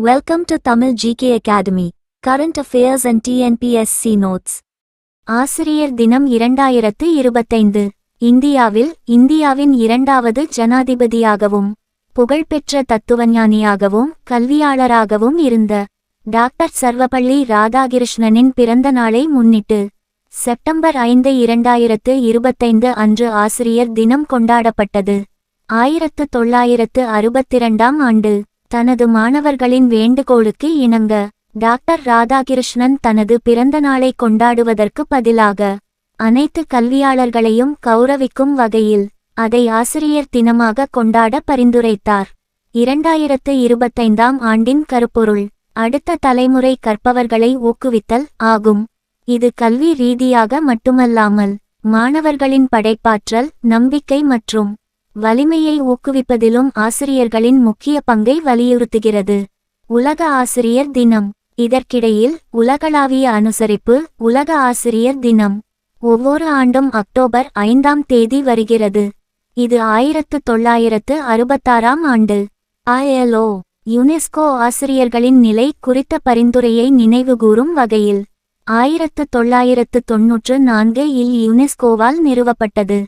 Welcome to Tamil GK Academy, Current Affairs and TNPSC Notes. ஆசிரியர் தினம் 2025. இந்தியாவின் இரண்டாவது ஜனாதிபதியாகவும் புகழ்பெற்ற தத்துவஞானியாகவும் கல்வியாளராகவும் இருந்த டாக்டர் சர்வபள்ளி ராதாகிருஷ்ணனின் பிறந்த நாளை முன்னிட்டு செப்டம்பர் 5, 2025 அன்று ஆசிரியர் தினம் கொண்டாடப்பட்டது. 1962ஆம் ஆண்டு தனது மாணவர்களின் வேண்டுகோளுக்கு இணங்க டாக்டர் ராதாகிருஷ்ணன் தனது பிறந்த நாளை கொண்டாடுவதற்கு பதிலாக அனைத்து கல்வியாளர்களையும் கௌரவிக்கும் வகையில் அதை ஆசிரியர் தினமாக கொண்டாட பரிந்துரைத்தார். 2025ஆம் ஆண்டின் கருப்பொருள் அடுத்த தலைமுறை கற்பவர்களை ஊக்குவித்தல் ஆகும். இது கல்வி ரீதியாக மட்டுமல்லாமல் மாணவர்களின் படைப்பாற்றல், நம்பிக்கை மற்றும் வலிமையை ஊக்குவிப்பதிலும் ஆசிரியர்களின் முக்கிய பங்கை வலியுறுத்துகிறது. உலக ஆசிரியர் தினம். இதற்கிடையில் உலகளாவிய அனுசரிப்பு உலக ஆசிரியர் தினம் ஒவ்வொரு ஆண்டும் அக்டோபர் 5ஆம் தேதி வருகிறது. இது 1966ஆம் ஆண்டு ILO யுனெஸ்கோ ஆசிரியர்களின் நிலை குறித்த பரிந்துரையை நினைவுகூரும் வகையில் 1994இல் யுனெஸ்கோவால் நிறுவப்பட்டது.